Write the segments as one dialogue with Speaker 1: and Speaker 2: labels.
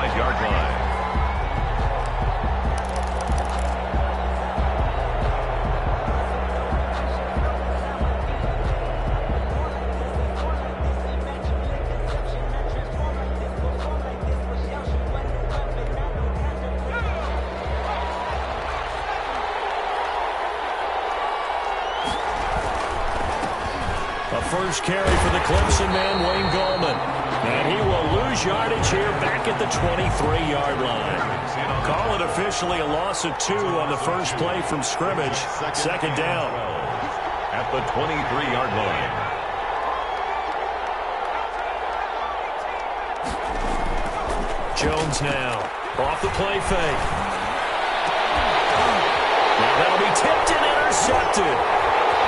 Speaker 1: 25-yard line.
Speaker 2: First carry for the Clemson man, Wayne Gallman. And he will lose yardage here back at the 23-yard line. Call it officially a loss of 2 on the first play from scrimmage. Second down.
Speaker 1: At the 23-yard line.
Speaker 2: Jones now. Off the play fake. Now that'll be tipped and intercepted.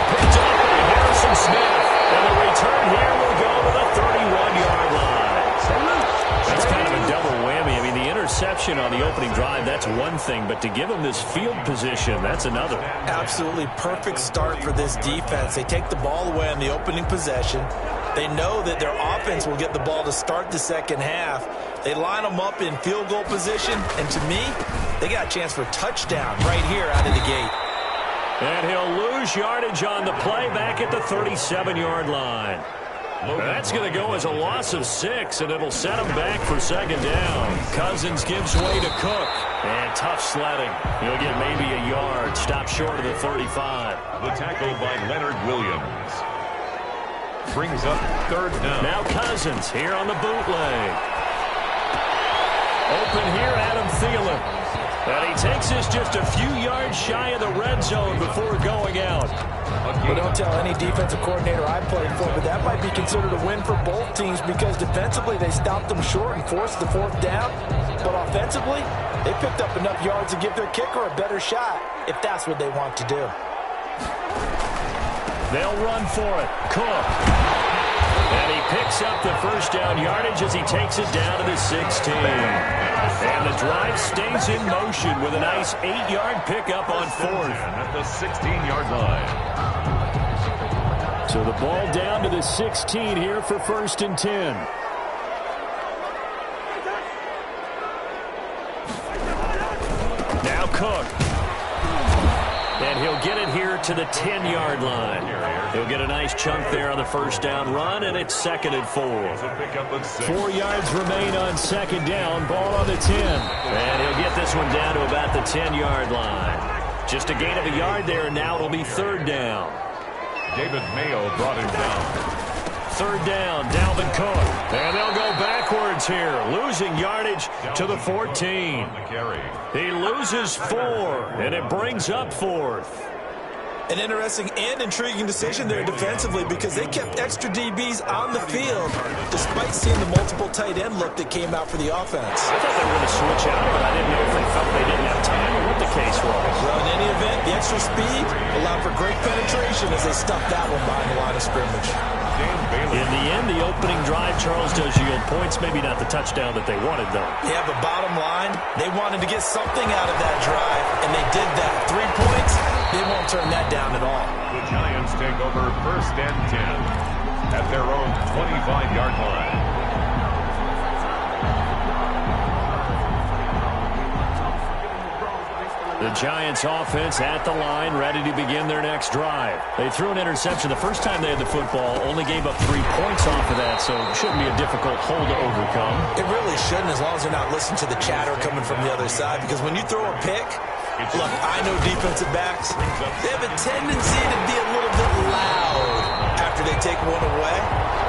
Speaker 2: Picked up by Harrison Smith. And the return here will go to the 31-yard line. That's kind of a double whammy. I mean, the interception on the opening drive, that's one thing. But to give them this field position, that's another.
Speaker 3: Absolutely perfect start for this defense. They take the ball away on the opening possession. They know that their offense will get the ball to start the second half. They line them up in field goal position. And to me, they got a chance for a touchdown right here out of the gate.
Speaker 2: And he'll lose yardage on the play back at the 37-yard line. That's going to go as a loss of 6, and it'll set him back for second down. Cousins gives way to Cook. And tough sledding. He'll get maybe a yard. Stop short of the 35.
Speaker 1: The tackle by Leonard Williams. Brings up third down.
Speaker 2: Now Cousins here on the bootleg. Open here, Adam Thielen. And he takes this just a few yards shy of the red zone before going out.
Speaker 3: Well, don't tell any defensive coordinator I played for, but that might be considered a win for both teams because defensively they stopped them short and forced the fourth down. But offensively, they picked up enough yards to give their kicker a better shot if that's what they want to do.
Speaker 2: They'll run for it. Cook. And he picks up the first down yardage as he takes it down to the 16. And the drive stays in motion with a nice 8-yard pickup on fourth.
Speaker 1: At the 16-yard line.
Speaker 2: So the ball down to the 16 here for first and 10. Now Cook. And he'll get it here to the 10-yard line. He'll get a nice chunk there on the first down run, and it's second and 4. 4 yards remain on second down. Ball on the 10. And he'll get this one down to about the 10-yard line. Just a gain of a yard there, and now it'll be third down.
Speaker 1: David Mayo brought him down.
Speaker 2: Third down, Dalvin Cook. And they'll go backwards here, losing yardage to the 14. He loses 4, and it brings up fourth.
Speaker 3: An interesting and intriguing decision there defensively because they kept extra DBs on the field despite seeing the multiple tight end look that came out for the offense.
Speaker 2: I thought they were going to switch out, but I didn't know if they felt they didn't have time or what the case was.
Speaker 3: Well, in any event, the extra speed allowed for great penetration as they stuffed that one behind the line of scrimmage.
Speaker 2: In the end, the opening drive, Charles, does yield points. Maybe not the touchdown that they wanted, though.
Speaker 3: Yeah, but bottom line, they wanted to get something out of that drive, and they did that. 3 points, they won't turn that down at all.
Speaker 1: The Giants take over first and 10 at their own 25-yard line.
Speaker 2: The Giants offense at the line, ready to begin their next drive. They threw an interception the first time they had the football, only gave up 3 points off of that, so it shouldn't be a difficult hole to overcome.
Speaker 3: It really shouldn't, as long as they're not listening to the chatter coming from the other side, because when you throw a pick, look, I know defensive backs, they have a tendency to be a little bit loud after they take one away,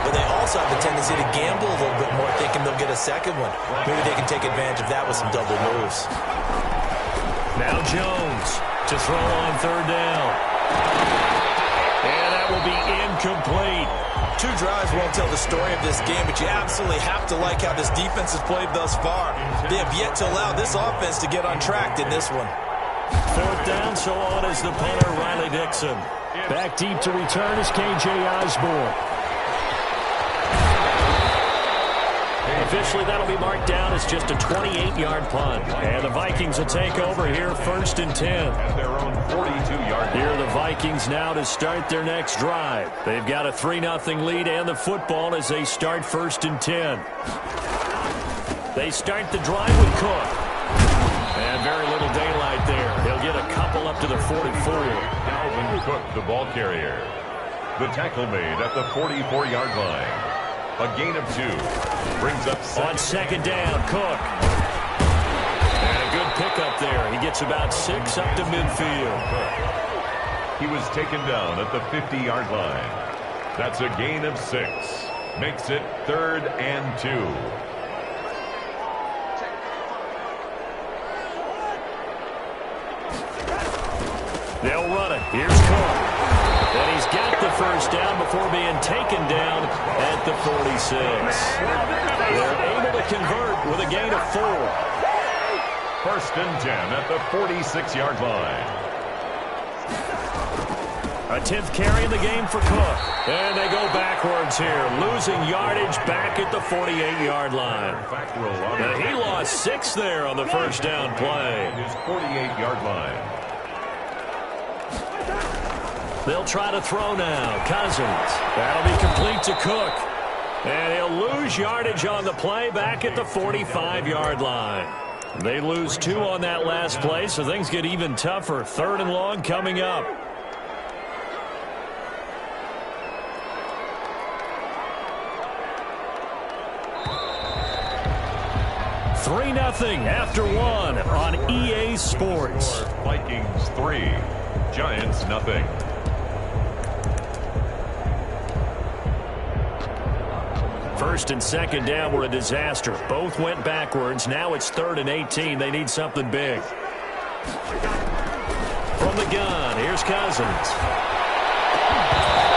Speaker 3: but they also have a tendency to gamble a little bit more, thinking they'll get a second one. Maybe they can take advantage of that with some double moves.
Speaker 2: Now Jones to throw on third down. And that will be incomplete.
Speaker 3: 2 drives won't tell the story of this game, but you absolutely have to like how this defense has played thus far. They have yet to allow this offense to get on track in this one.
Speaker 2: Fourth down, so on is the punter, Riley Dixon. Back deep to return is K.J. Osborne. Officially, that'll be marked down as just a 28-yard punt. And the Vikings will take over here first and 10.
Speaker 1: At their own 42-yard line.
Speaker 2: Here are the Vikings now to start their next drive. They've got a 3-0 lead and the football as they start first and 10. They start the drive with Cook. And very little daylight there. He'll get a couple up to the 44.
Speaker 1: Dalvin Cook, the ball carrier. The tackle made at the 44-yard line. A gain of 2. Brings up
Speaker 2: on second down, Cook. And a good pickup there. He gets about 6 up to midfield.
Speaker 1: He was taken down at the 50-yard line. That's a gain of 6. Makes it 3rd and 2.
Speaker 2: They'll run it. Here's Cook. And he's got the first down before being taken down at the 46. They're able to convert with a gain of 4.
Speaker 1: 1st and 10 at the 46-yard line.
Speaker 2: A 10th carry in the game for Cook. And they go backwards here, losing yardage back at the 48-yard line. And he lost 6 there on the first down play.
Speaker 1: His 48-yard line.
Speaker 2: They'll try to throw now. Cousins. That'll be complete to Cook. And he'll lose yardage on the play back at the 45-yard line. They lose 2 on that last play, so things get even tougher. 3rd and long coming up. 3-0 after 1 on EA Sports.
Speaker 1: Vikings 3, Giants 0.
Speaker 2: First and second down were a disaster. Both went backwards. Now it's 3rd and 18. They need something big. From the gun, here's Cousins.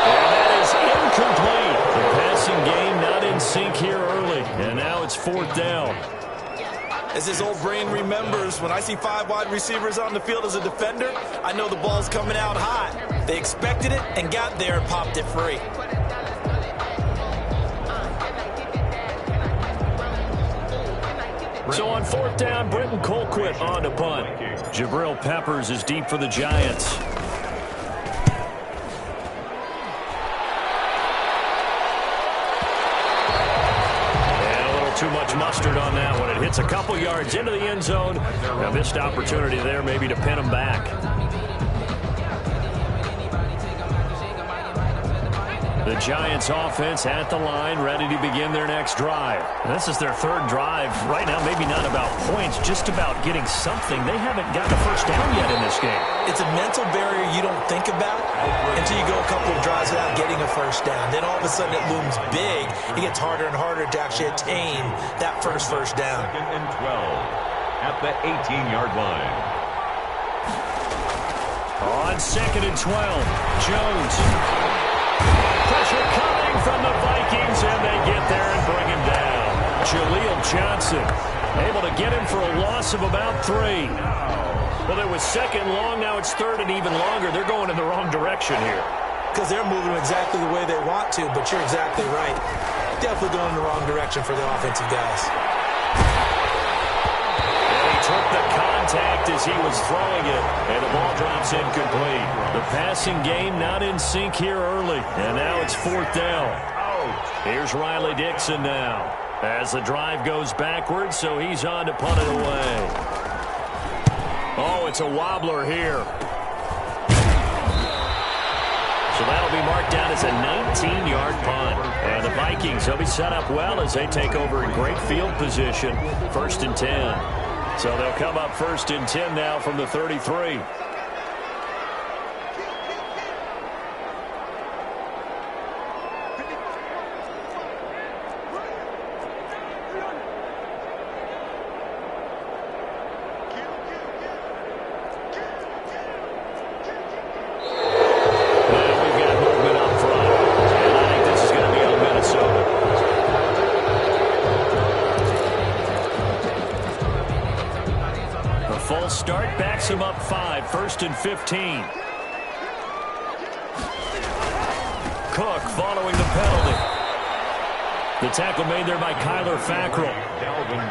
Speaker 2: And that is incomplete. The passing game not in sync here early. And now it's 4th down.
Speaker 3: As his old brain remembers, when I see 5 wide receivers on the field as a defender, I know the ball's coming out hot. They expected it and got there and popped it free.
Speaker 2: So on 4th down, Britton Colquitt on to punt. Jabril Peppers is deep for the Giants. And a little too much mustard on that one. It hits a couple yards into the end zone. A missed opportunity there maybe to pin him back. The Giants offense at the line, ready to begin their next drive. And this is their 3rd drive. Right now, maybe not about points, just about getting something. They haven't gotten a first down yet in this game.
Speaker 3: It's a mental barrier you don't think about until you go a couple of drives without getting a first down. Then all of a sudden it looms big. It gets harder and harder to actually attain that first down.
Speaker 1: 2nd and 12 at the 18-yard line.
Speaker 2: On 2nd and 12, Jones. Pressure coming from the Vikings, and they get there and bring him down. Jaleel Johnson able to get him for a loss of about 3. Well, there was 2nd long. Now it's 3rd and even longer. They're going in the wrong direction here.
Speaker 3: Because they're moving exactly the way they want to, but you're exactly right. Definitely going in the wrong direction for the offensive guys.
Speaker 2: Took the contact as he was throwing it, and the ball drops incomplete. The passing game not in sync here early, and now it's 4th down. Here's Riley Dixon now as the drive goes backwards, so he's on to punt it away. Oh, it's a wobbler here. So that'll be marked down as a 19-yard punt. And the Vikings will be set up well as they take over in great field position. 1st and 10. So they'll come up 1st and 10 now from the 33. Start backs him up 5, 1st and 15. Cook following the penalty. The tackle made there by Kyler Fackrell.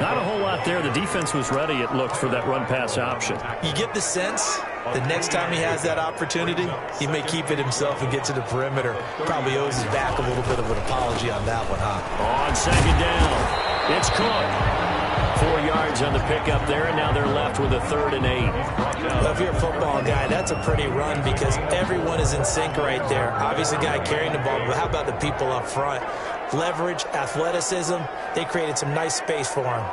Speaker 2: Not a whole lot there. The defense was ready, it looked, for that run-pass option.
Speaker 3: You get the sense the next time he has that opportunity, he may keep it himself and get to the perimeter. Probably owes his back a little bit of an apology on that one, huh?
Speaker 2: On 2nd down, it's Cook. yards on the pickup there, and now they're left with a 3rd and 8.
Speaker 3: Well, if you're a football guy, that's a pretty run because everyone is in sync right there. Obviously, the guy carrying the ball, but how about the people up front? Leverage, athleticism, they created some nice space for him.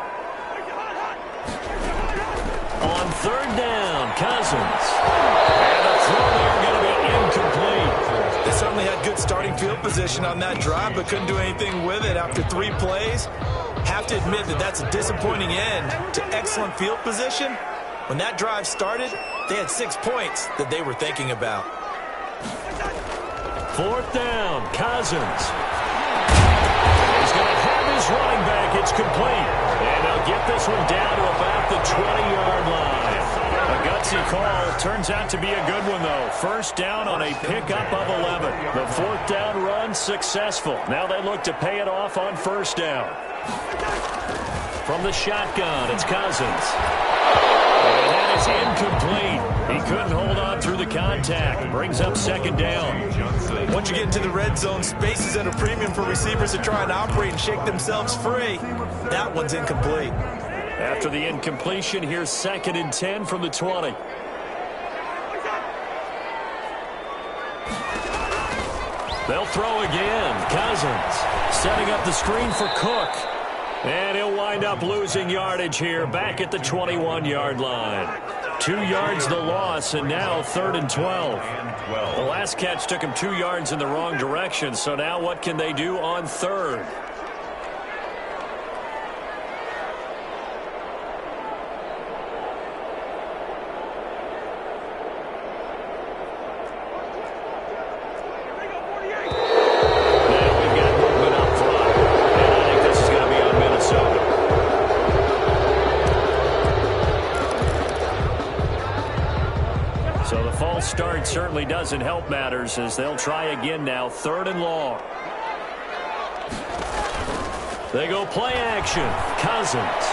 Speaker 2: On 3rd down, Cousins. And the throw there going to be incomplete.
Speaker 3: They certainly had good starting field position on that drive, but couldn't do anything with it after 3 plays. Have to admit that that's a disappointing end to excellent field position. When that drive started, they had 6 points that they were thinking about.
Speaker 2: 4th down, Cousins. He's going to have his running back. It's complete. And they'll get this one down to about the 20-yard line. A gutsy call. Turns out to be a good one, though. 1st down on a pickup of 11. The 4th down run successful. Now they look to pay it off on 1st down. From the shotgun, it's Cousins. And that is incomplete. He couldn't hold on through the contact. Brings up 2nd down.
Speaker 3: Once you get into the red zone, space is at a premium for receivers to try and operate and shake themselves free. That one's incomplete.
Speaker 2: After the incompletion, here's 2nd and 10 from the 20. They'll throw again. Cousins setting up the screen for Cook. And he'll wind up losing yardage here back at the 21-yard line. 2 yards the loss, and now 3rd and 12. The last catch took him 2 yards in the wrong direction, so now what can they do on 3rd? Start certainly doesn't help matters as they'll try again now. 3rd and long. They go play action. Cousins.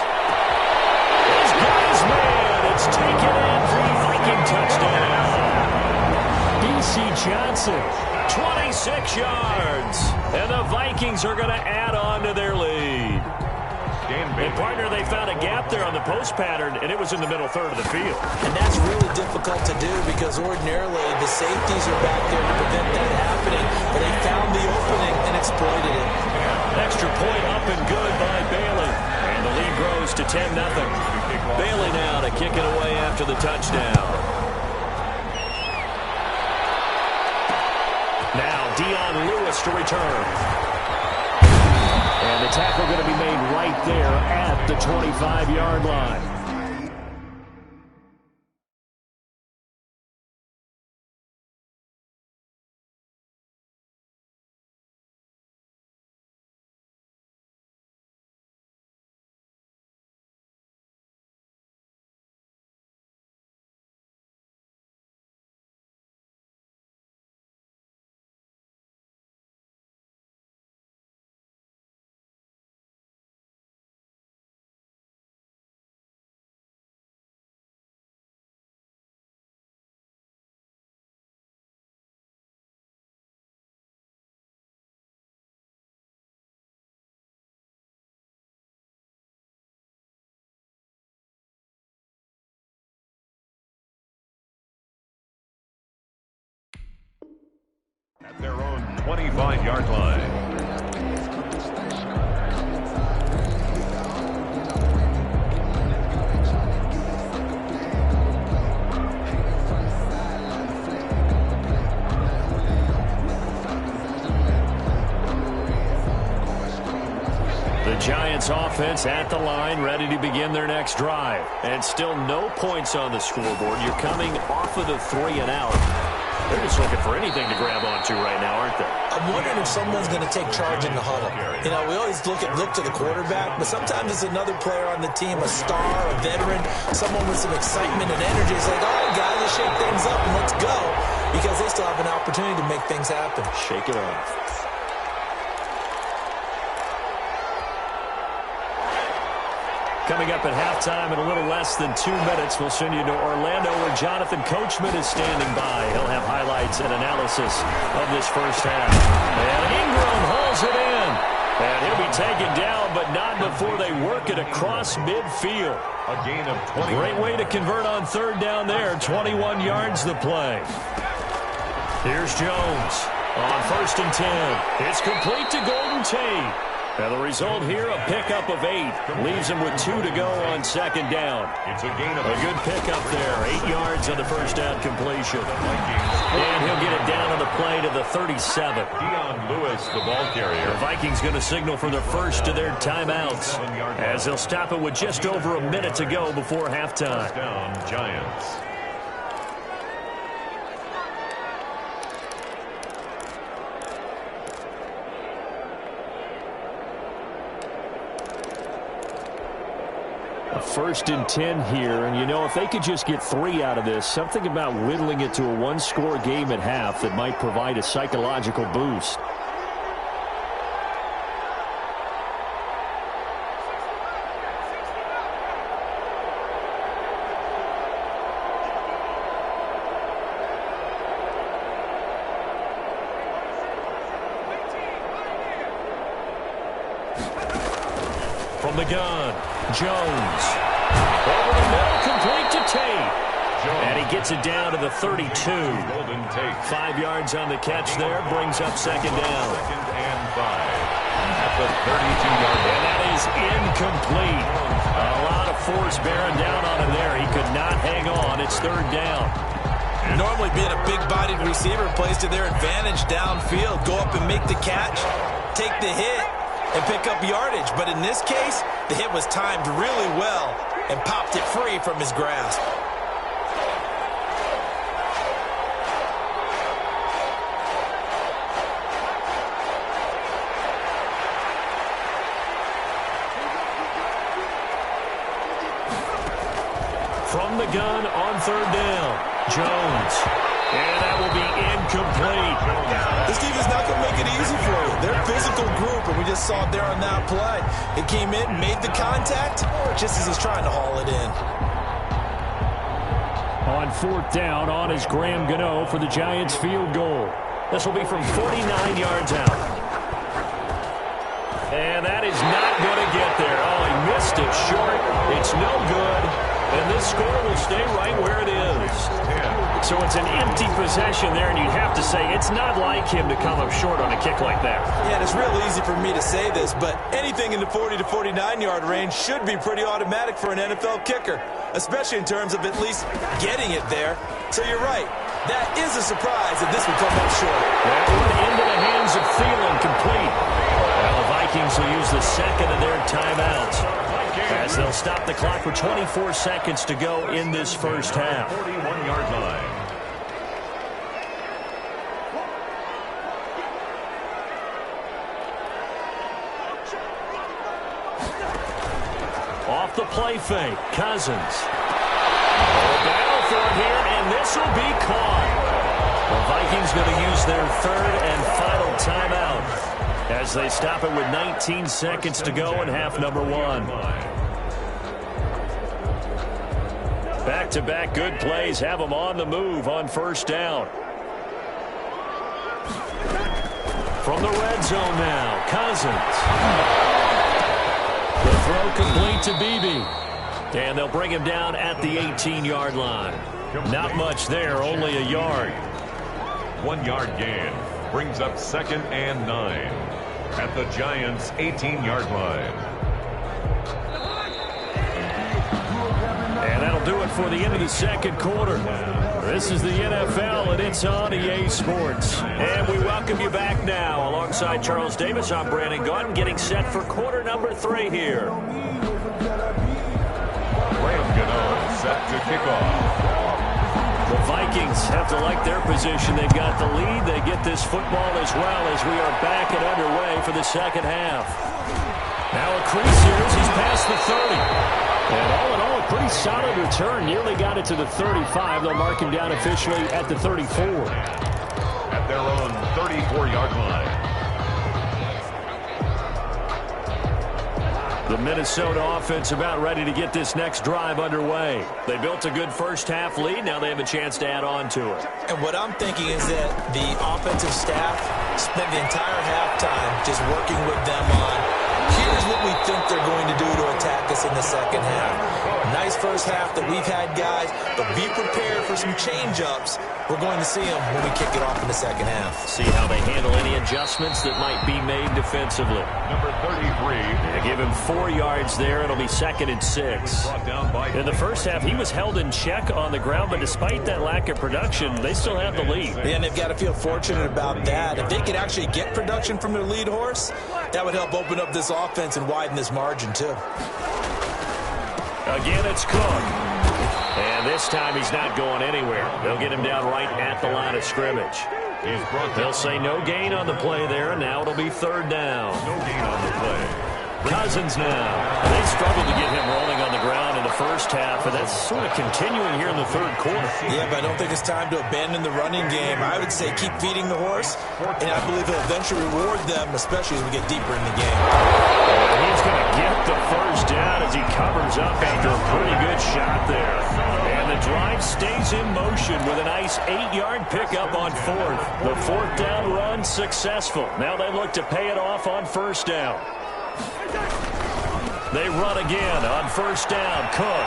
Speaker 2: He's got his man. It's taken in for the Viking touchdown. B.C. Johnson, 26 yards. And the Vikings are going to add on to their lead. And, partner, they found a gap there on the post pattern, and it was in the middle 3rd of the field.
Speaker 3: And that's really difficult to do because ordinarily the safeties are back there to prevent that happening, but they found the opening and exploited it.
Speaker 2: Extra point up and good by Bailey. And the lead grows to 10-0. Bailey now to kick it away after the touchdown. Now Dion Lewis to return. And the tackle going to be made right there at the 25-yard line.
Speaker 1: At their own 25-yard line.
Speaker 2: The Giants offense at the line, ready to begin their next drive. And still no points on the scoreboard. You're coming off of the 3 and out. They're just looking for anything to grab onto right now, aren't they?
Speaker 3: I'm wondering if someone's going to take charge in the huddle. You know, we always look to the quarterback, but sometimes it's another player on the team, a star, a veteran, someone with some excitement and energy. It's like, all right, guys, let's shake things up and let's go, because they still have an opportunity to make things happen.
Speaker 2: Shake it off. Coming up at halftime in a little less than 2 minutes, we'll send you to Orlando where Jonathan Coachman is standing by. He'll have highlights and analysis of this first half. And Ingram hauls it in. And he'll be taken down, but not before they work it across midfield.
Speaker 1: A gain of 20.
Speaker 2: Great way to convert on third down there. 21 yards the play. Here's Jones on 1st and 10. It's complete to Golden Tate. And the result here, a pickup of 8. Leaves him with 2 to go on 2nd down.
Speaker 1: It's a gain of
Speaker 2: a good pickup there. 8 yards on the first down completion. And he'll get it down on the play to the 37.
Speaker 1: Dion Lewis, the ball carrier.
Speaker 2: The Vikings going to signal for the first of their timeouts as they'll stop it with just over a minute to go before halftime.
Speaker 1: First down, Giants.
Speaker 2: A 1st and 10 here, and you know, if they could just get 3 out of this, something about whittling it to a 1-score game at half that might provide a psychological boost. From the gun, Jones. Over the middle, complete to Tate. And he gets it down to the 32. 5 yards on the catch there, brings up 2nd down.
Speaker 1: 2nd and 5 at the 32-yard line.
Speaker 2: And that is incomplete. A lot of force bearing down on him there. He could not hang on. It's 3rd down.
Speaker 3: Normally being a big-bodied receiver plays to their advantage downfield. Go up and make the catch, take the hit, and pick up yardage. But in this case, the hit was timed really well and popped it free from his grasp.
Speaker 2: From the gun on 3rd down, Jones. And that will be incomplete.
Speaker 3: This defense is not going to make it easy for you. They're a physical group, and we just saw it there on that play. It came in, made the contact, just as he's trying to haul it in.
Speaker 2: On 4th down, on is Graham Gano for the Giants field goal. This will be from 49 yards out. And that is not going to get there. Oh, he missed it short. It's no good. And this score will stay right where it is. So it's an empty possession there, and you'd have to say it's not like him to come up short on a kick like that.
Speaker 3: Yeah, and it's real easy for me to say this, but anything in the 40 to 49-yard range should be pretty automatic for an NFL kicker, especially in terms of at least getting it there. So you're right. That is a surprise that this would come up short.
Speaker 2: That one into the hands of Thielen, complete. Well, the Vikings will use the 2nd of their timeouts as they'll stop the clock for 24 seconds to go in this first half.
Speaker 1: 41-yard line.
Speaker 2: Off the play fake, Cousins. Battle for it here, and this will be caught. The Vikings going to use their 3rd and final timeout as they stop it with 19 seconds to go in half number 1. Back-to-back good plays have them on the move on 1st down. From the red zone now, Cousins. The throw complete to Beebe. And they'll bring him down at the 18-yard line. Not much there, only a yard.
Speaker 1: 1-yard gain brings up 2nd and 9 at the Giants' 18-yard line.
Speaker 2: And that'll do it for the end of the 2nd quarter. This is the NFL, and it's on EA Sports. And we welcome you back now. Alongside Charles Davis, I'm Brandon Gaudin, getting set for quarter number 3 here.
Speaker 1: Graham Gano set to kick off.
Speaker 2: The Vikings have to like their position. They've got the lead. They get this football as well as we are back and underway for the 2nd half. Now a crease here as he's past the 30. And all in all, a pretty solid return. Nearly got it to the 35. They'll mark him down officially at the 34.
Speaker 1: At their own 34-yard line.
Speaker 2: The Minnesota offense about ready to get this next drive underway. They built a good first-half lead. Now they have a chance to add on to it.
Speaker 3: And what I'm thinking is that the offensive staff spent the entire halftime just working with them on, here's what we think they're going to do to attack us in the second half. Nice first half that we've had, guys, but be prepared for some change-ups. We're going to see them when we kick it off in the second half.
Speaker 2: See how they handle any adjustments that might be made defensively.
Speaker 1: Number 33.
Speaker 2: They give him 4 yards there. It'll be 2nd and 6. In the first half, he was held in check on the ground, but despite that lack of production, they still have the lead.
Speaker 3: Yeah, and they've got to feel fortunate about that. If they could actually get production from their lead horse, that would help open up this offense and widen this margin, too.
Speaker 2: Again, it's Cook. And this time he's not going anywhere. They'll get him down right at the line of scrimmage. They'll say no gain on the play there, and now it'll be 3rd down.
Speaker 1: No gain on the play.
Speaker 2: Cousins now. They struggled to get him rolling on the ground in the first half, and that's sort of continuing here in the 3rd quarter.
Speaker 3: Yeah, but I don't think it's time to abandon the running game. I would say keep feeding the horse, and I believe he'll eventually reward them, especially as we get deeper in the game.
Speaker 2: He's going to get the first down as he covers up after a pretty good shot there. And the drive stays in motion with a nice 8-yard pickup on 4th. The 4th down run successful. Now they look to pay it off on 1st down. They run again on 1st down. Cook.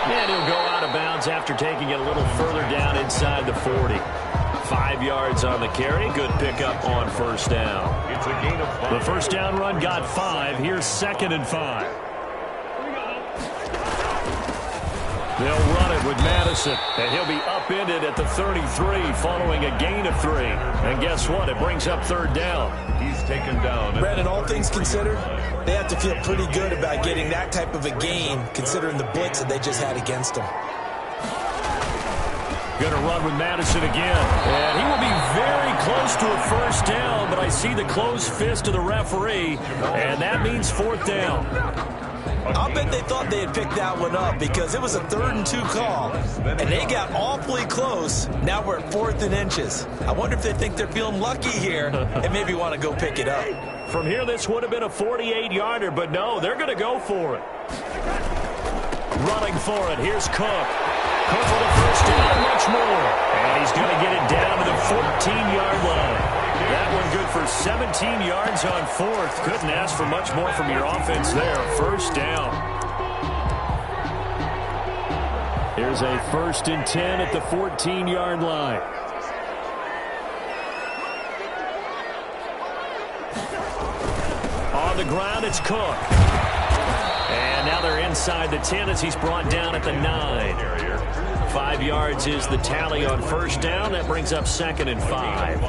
Speaker 2: And he'll go out of bounds after taking it a little further down inside the 40. 5 yards on the carry. Good pickup on 1st down.
Speaker 1: It's a gain of 5.
Speaker 2: The 1st down run got 5. Here's 2nd and 5. They'll run it with Madison, and he'll be upended at the 33 following a gain of 3. And guess what? It brings up 3rd down.
Speaker 1: He's taken down.
Speaker 3: Brandon, all things considered, they have to feel pretty good about getting that type of a gain, considering the blitz that they just had against them.
Speaker 2: Going to run with Madison again. And he will be very close to a 1st down, but I see the closed fist of the referee, and that means 4th down.
Speaker 3: I'll bet they thought they had picked that one up because it was a 3rd and 2 call, and they got awfully close. Now we're at 4th and inches. I wonder if they think they're feeling lucky here and maybe want to go pick it up.
Speaker 2: From here, this would have been a 48-yarder, but no, they're going to go for it. Running for it, here's Cook. Cook for the 1st down and much more. And he's going to get it down to the 14-yard line. That one good for 17 yards on 4th. Couldn't ask for much more from your offense there. 1st down. Here's a 1st and 10 at the 14-yard line. On the ground, it's Cook. And now they're inside the 10 as he's brought down at the 9. 5 yards is the tally on 1st down. That brings up 2nd and 5.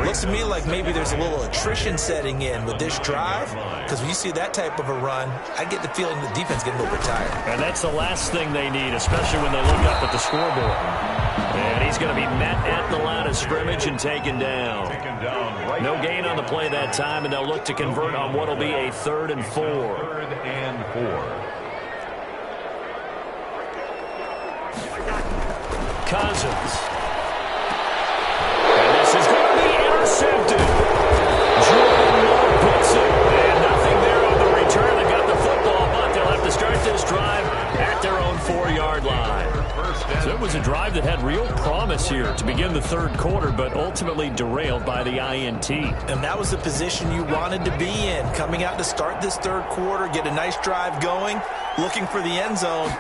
Speaker 3: Looks to me like maybe there's a little attrition setting in with this drive, because when you see that type of a run, I get the feeling the defense getting a little bit tired.
Speaker 2: And that's the last thing they need, especially when they look up at the scoreboard. And he's going to be met at the line of scrimmage and taken down. No gain on the play that time, and they'll look to convert on what will be a 3rd and 4.
Speaker 1: 3rd and 4.
Speaker 2: Cousins. And this is going to be intercepted. Jordan Moore puts it. And nothing there on the return. They got the football, but they'll have to start this drive at their own 4-yard line. So it was a drive that had real promise here to begin the 3rd quarter, but ultimately derailed by the INT.
Speaker 3: And that was the position you wanted to be in, coming out to start this 3rd quarter, get a nice drive going, looking for the end zone.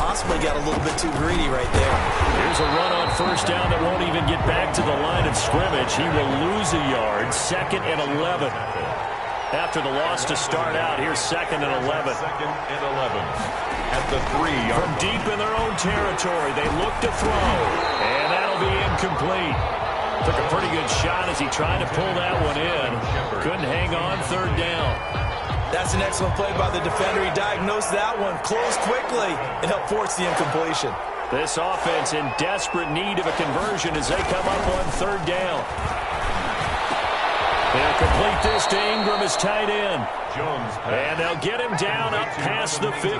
Speaker 3: Possibly got a little bit too greedy right there.
Speaker 2: Here's a run on 1st down that won't even get back to the line of scrimmage. He will lose a yard. 2nd and 11. After the loss to start out, here's 2nd and 11.
Speaker 1: 2nd and 11. At the 3-yard
Speaker 2: From deep in their own territory, they look to throw. And that'll be incomplete. Took a pretty good shot as he tried to pull that one in. Couldn't hang on 3rd down.
Speaker 3: That's an excellent play by the defender. He diagnosed that one, closed quickly, and helped force the incompletion.
Speaker 2: This offense in desperate need of a conversion as they come up on 3rd down. They'll complete this to Ingram as tight end. And they'll get him down up past the 15.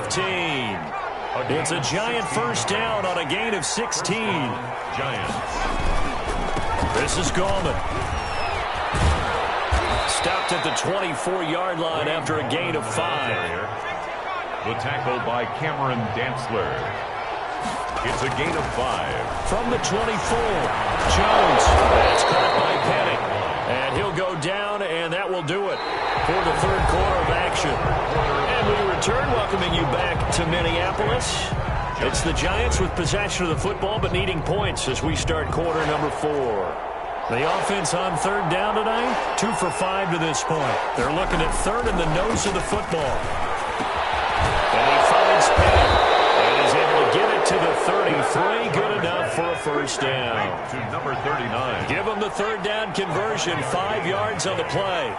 Speaker 2: It's a giant 1st down on a gain of 16.
Speaker 1: Giants.
Speaker 2: This is Gallman. stopped at the 24-yard line after a gain of 5.
Speaker 1: The tackle by Cameron Dantzler. It's a gain of 5.
Speaker 2: From the 24, Jones. That's caught by Penny. And he'll go down, and that will do it for the third quarter of action. And we return, welcoming you back to Minneapolis. It's the Giants with possession of the football, but needing points as we start quarter number 4. The offense on third down tonight, 2 for 5 to this point. They're looking at third in the nose of the football. And he finds Penny. And he's able to get it to the 33. Good enough for a first down.
Speaker 1: To number 39.
Speaker 2: Give him the third down conversion. 5 yards on the play.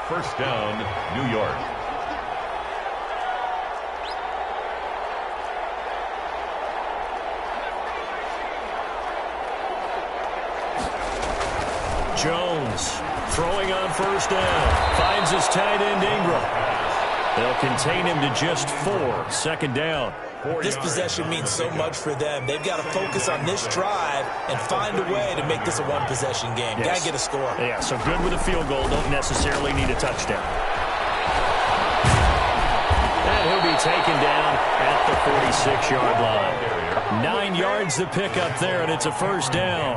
Speaker 1: First down, New York.
Speaker 2: Jones throwing on first down. Finds his tight end Ingram. They'll contain him to just 4. Second down.
Speaker 3: This possession means so much for them. They've got to focus on this drive and find a way to make this a one-possession game.
Speaker 2: Yes.
Speaker 3: Got to get a score.
Speaker 2: Yeah, so good with a field goal. Don't necessarily need a touchdown. And he'll be taken down at the 46-yard line. 9 yards to pick up there, and it's a first down.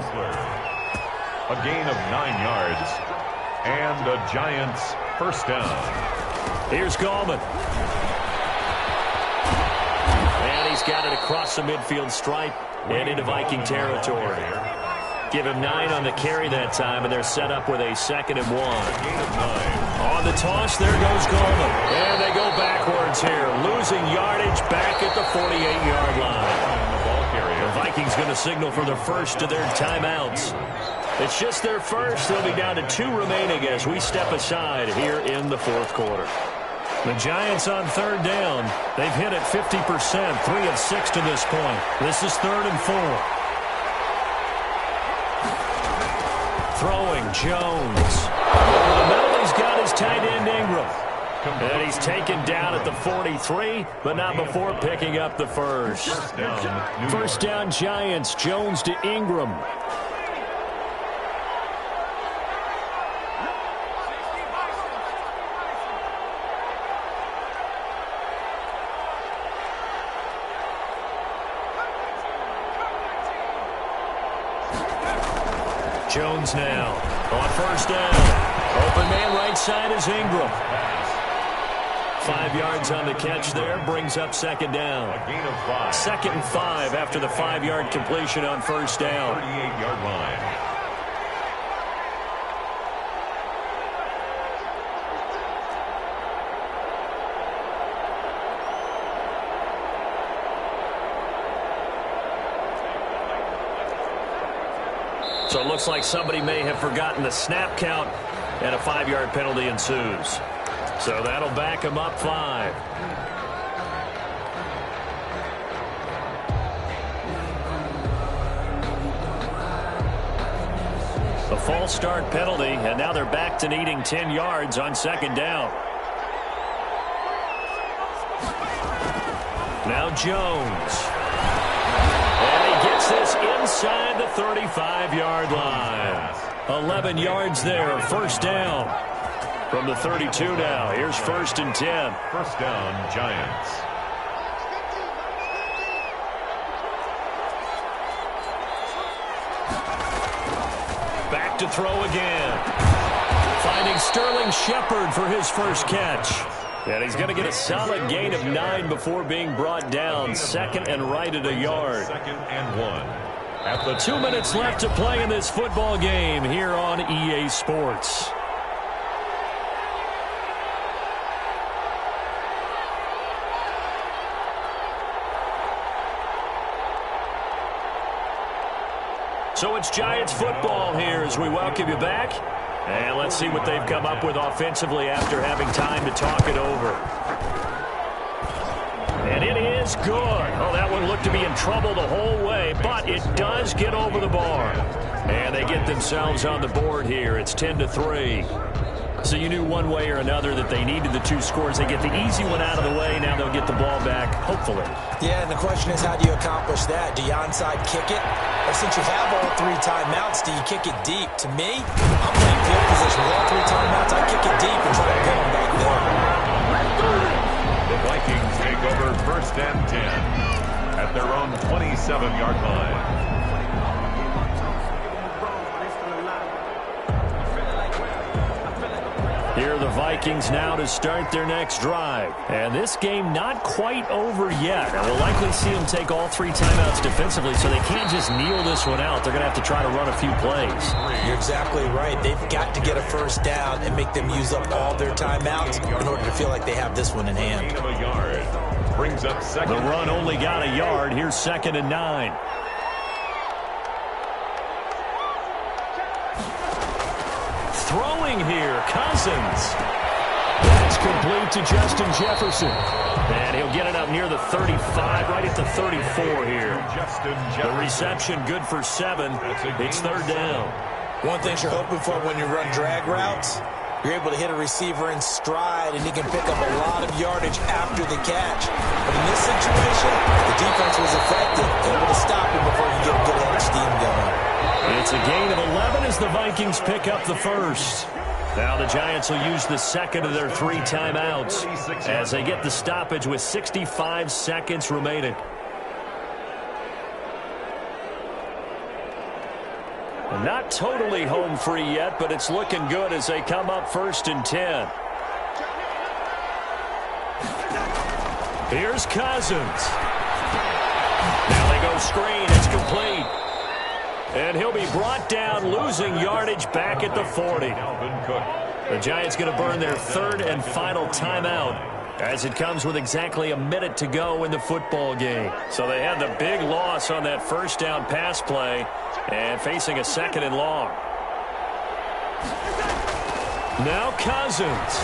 Speaker 1: A gain of 9 yards. And the Giants first down.
Speaker 2: Here's Gallman. And he's got it across the midfield stripe and into Viking territory. Give him 9 on the carry that time, and they're set up with a 2nd and 1.
Speaker 1: Gain of 9.
Speaker 2: On the toss, there goes Gallman. And they go backwards here, losing yardage back at the 48-yard line. The Vikings going to signal for the first of their timeouts. It's just their first. They'll be down to 2 remaining as we step aside here in the fourth quarter. The Giants on third down. They've hit it 50%, 3 of 6 to this point. This is 3rd and 4. Throwing Jones. Over the middle, he's got his tight end Ingram. And he's taken down at the 43, but not before picking up the first. First down, Giants. Jones to Ingram. Jones now on first down. Open man right side is Ingram. 5 yards on the catch there, brings up second down.
Speaker 1: A gain of 5.
Speaker 2: 2nd and 5 after the 5-yard completion on first down.
Speaker 1: 38-yard line.
Speaker 2: So it looks like somebody may have forgotten the snap count, and a 5-yard penalty ensues. So that'll back him up 5. A false start penalty, and now they're back to needing 10 yards on second down. Now Jones. And he gets this inside the 35-yard line. 11 yards there, first down. From the 32 now, here's 1st and 10.
Speaker 1: First down, Giants.
Speaker 2: Back to throw again. Finding Sterling Shepard for his first catch. And he's going to get a solid gain of 9 before being brought down. 2nd and right at a yard.
Speaker 1: 2nd and 1.
Speaker 2: At the 2 minutes left to play in this football game here on EA Sports. So it's Giants football here as we welcome you back. And let's see what they've come up with offensively after having time to talk it over. And it is good. Oh, that one looked to be in trouble the whole way, but it does get over the bar. And they get themselves on the board here. It's 10-3. So you knew one way or another that they needed the 2 scores. They get the easy one out of the way. Now they'll get the ball back, hopefully.
Speaker 3: Yeah, and the question is, how do you accomplish that? Do you onside kick it? Or since you have all 3 timeouts, do you kick it deep? To me, I'm playing field position. With all 3 timeouts, I kick it deep and try to pin them back there.
Speaker 1: The Vikings take over 1st and 10 at their own 27-yard line.
Speaker 2: Here are the Vikings now to start their next drive. And this game not quite over yet. And we'll likely see them take all 3 timeouts defensively, so they can't just kneel this one out. They're going to have to try to run a few plays.
Speaker 3: You're exactly right. They've got to get a 1st down and make them use up all their timeouts in order to feel like they have this one in hand.
Speaker 1: Brings up second.
Speaker 2: The run only got a yard. Here's 2nd and 9. Throwing here, Cousins. That's complete to Justin Jefferson. And he'll get it up near the 35, right at the 34 here. The reception good for 7. It's 3rd down.
Speaker 3: One thing you're hoping for when you run drag routes, you're able to hit a receiver in stride, and he can pick up a lot of yardage after the catch. But in this situation, the defense was effective, able to stop him before he get a good head of steam going.
Speaker 2: It's a gain of 11 as the Vikings pick up the 1st. Now the Giants will use the 2nd of their 3 timeouts as they get the stoppage with 65 seconds remaining. Not totally home free yet, but it's looking good as they come up 1st and 10. Here's Cousins. Now they go screen. It's complete. And he'll be brought down, losing yardage back at the 40. The Giants going to burn their 3rd and final timeout as it comes with exactly a minute to go in the football game. So they had the big loss on that 1st down pass play and facing a 2nd and long. Now Cousins.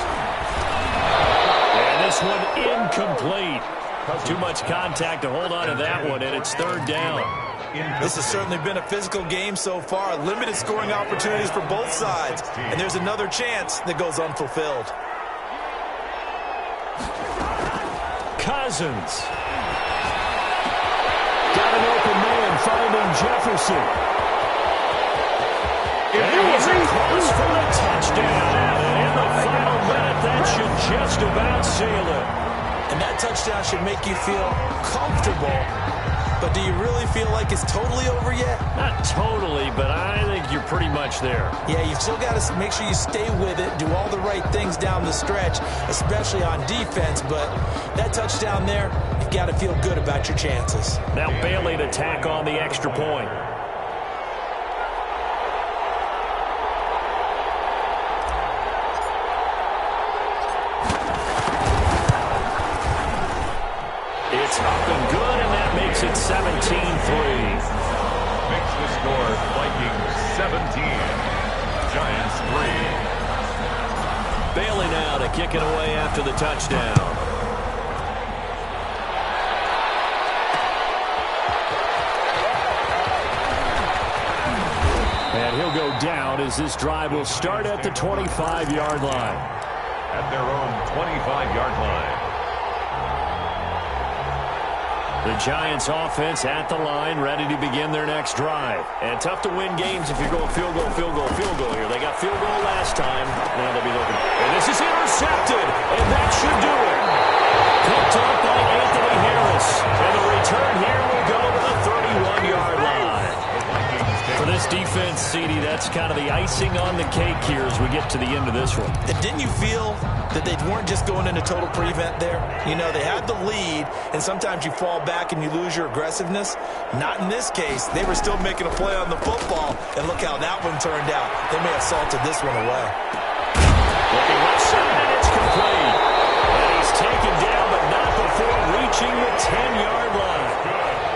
Speaker 2: And this one incomplete. Too much contact to hold on to that one, and it's 3rd down.
Speaker 3: This has certainly been a physical game so far. Limited scoring opportunities for both sides. And there's another chance that goes unfulfilled.
Speaker 2: Cousins. Got an open man finding Jefferson. And he's across for a touchdown. In the final minute, that should just about seal it.
Speaker 3: And that touchdown should make you feel comfortable. But do you really feel like it's totally over yet?
Speaker 2: Not totally, but I think you're pretty much there.
Speaker 3: Yeah, you've still got to make sure you stay with it, do all the right things down the stretch, especially on defense. But that touchdown there, you've got to feel good about your chances.
Speaker 2: Now Bailey to tack on the extra point. It's up and good, and that makes it 17-3.
Speaker 1: Makes the score Vikings 17, Giants 3.
Speaker 2: Bailey now to kick it away after the touchdown. And he'll go down as this drive will start at the 25-yard line.
Speaker 1: At their own 25-yard line.
Speaker 2: The Giants offense at the line, ready to begin their next drive. And tough to win games if you're going field goal, field goal, field goal here. They got field goal last time. Now they'll be looking. And this is intercepted. And that should do it. Picked up by Anthony Harris. And the return here will go to the 31-yard line. For this defense, CD, that's kind of the icing on the cake here as we get to the end of this one.
Speaker 3: And didn't you feel that they weren't just going into total prevent there? You know, they had the lead, and sometimes you fall back and you lose your aggressiveness. Not in this case. They were still making a play on the football, and look how that one turned out. They may have salted this one away.
Speaker 2: Looking left side, and it's complete. And he's taken down, but not before reaching the 10-yard line.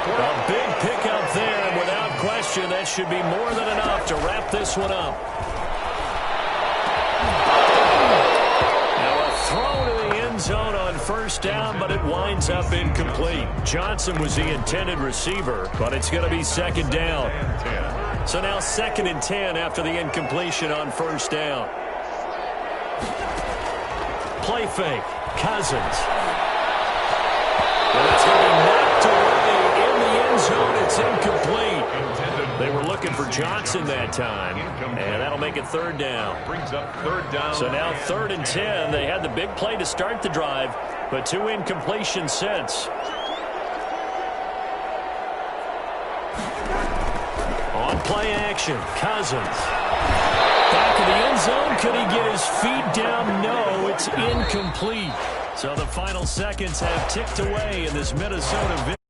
Speaker 2: A big pickup there, and without question, that should be more than enough to wrap this one up. Throw to the end zone on 1st down, but it winds up incomplete. Johnson was the intended receiver, but it's going to be 2nd down. So now 2nd and 10 after the incompletion on 1st down. Play fake. Cousins. And it's going to be knocked away in the end zone. It's incomplete. They were looking for Johnson that time, and that'll make it third down. So now 3rd and 10. They had the big play to start the drive, but 2 incompletions since. On play action, Cousins. Back of the end zone. Could he get his feet down? No, it's incomplete. So the final seconds have ticked away in this Minnesota victory.